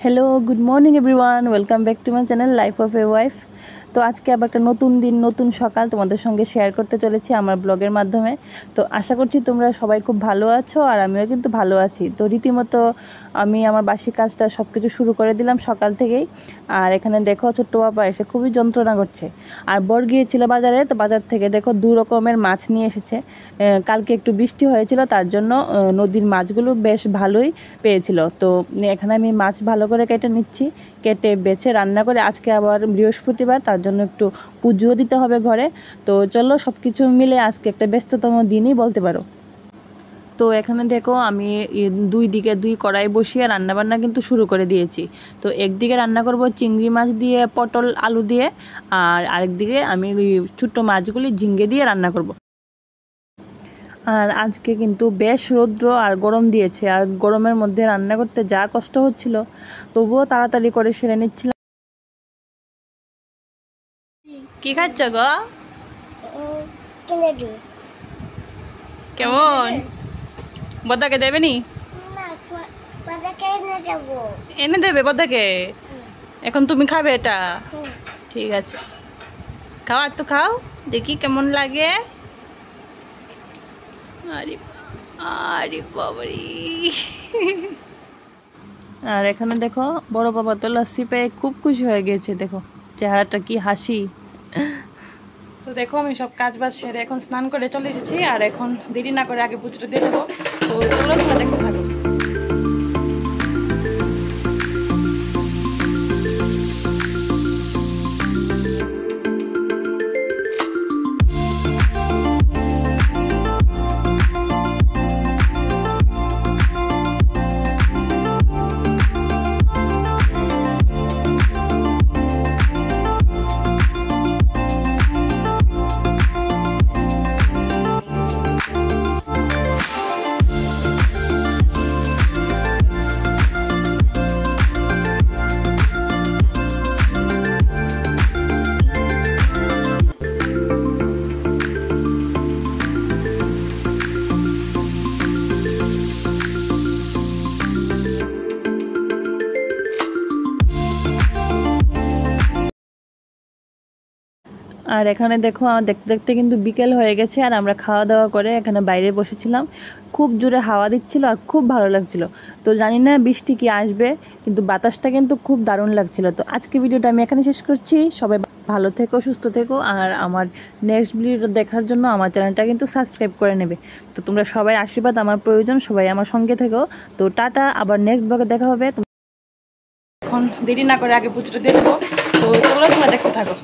Hello, good morning everyone, welcome back to my channel life of a wife. তো আজকে আবার একটা নতুন দিন, নতুন সকাল তোমাদের সঙ্গে শেয়ার করতে চলেছি আমার ব্লগের মাধ্যমে। তো আশা করছি তোমরা সবাই খুব ভালো আছো, আর আমিও কিন্তু ভালো আছি। তো রীতিমতো আমি আমার বাসি কাজটা সব কিছু শুরু করে দিলাম সকাল থেকেই। আর এখানে দেখো ছোট্ট বাবা এসে খুবই যন্ত্রণা করছে। আর বর গিয়েছিল বাজারে, তো বাজার থেকে দেখো 2 রকমের মাছ নিয়ে এসেছে। কালকে একটু বৃষ্টি হয়েছিল, তার জন্য নদীর মাছগুলো বেশ ভালোই পেয়েছিল। তো এখানে আমি মাছ ভালো করে কেটে নিচ্ছি, কেটে বেছে রান্না করে। আজকে আবার বৃহস্পতিবার, তার জন্য একটু পুজোও দিতে হবে ঘরে। তো চলো, সব কিছু মিলে আজকে একটা ব্যস্ততম দিনই বলতে পারো। তো এখানে দেখো আমি 2 দিকে 2 কড়াই বসিয়ে রান্নাবান্না কিন্তু শুরু করে দিয়েছি। তো একদিকে রান্না করব চিংড়ি মাছ দিয়ে, পটল আলু দিয়ে, আর আরেকদিকে আমি ওই ছোট্ট মাছগুলি ঝিঙ্গে দিয়ে রান্না করব। আর আজকে কিন্তু বেশ রৌদ্র আর গরম দিয়েছে, আর গরমের মধ্যে রান্না করতে যা কষ্ট হচ্ছিল, তবুও তাড়াতাড়ি করে সেরে নিচ্ছিলাম। কি খাচ্ছ গো? কেমন? বদাকে দেবে নি? এনে দেবে বদাকে? এখন তুমি খাবে এটা? ঠিক আছে, খাও, আর তো খাও, দেখি কেমন লাগে। আরে আরে বাবারি। আর এখানে দেখো বড় বাবা তো লস্যি পেয়ে খুব খুশি হয়ে গেছে, দেখো চেহারাটা কি হাসি। তো দেখো আমি সব কাজ বাজ সেরে এখন স্নান করে চলে এসেছি, আর এখন দেরি না করে আগে পুজোটা দিয়ে দেবো। তো চলো তোমরা দেখতে থাকো। আর এখানে দেখো আমার দেখতে দেখতে কিন্তু বিকেল হয়ে গেছে, আর আমরা খাওয়া দাওয়া করে এখানে বাইরে বসেছিলাম। খুব জোরে হাওয়া দিচ্ছিল আর খুব ভালো লাগছিল। তো জানি না বৃষ্টি কি আসবে, কিন্তু বাতাসটা কিন্তু খুব দারুণ লাগছিল। তো আজকে ভিডিওটা আমি এখানে শেষ করছি। সবাই ভালো থেকো, সুস্থ থেকো, আর আমার নেক্সট ভিডিওটা দেখার জন্য আমার চ্যানেলটা কিন্তু সাবস্ক্রাইব করে নেবে। তো তোমরা সবাই আশীর্বাদ আমার প্রয়োজন, সবাই আমার সঙ্গে থেকো। তো টাটা, আবার নেক্সট ব্লগে দেখা হবে। এখন দেরি না করে আগে পুজোটা দিয়ে দেবো। তো চলো তোমরা দেখতে থাকো।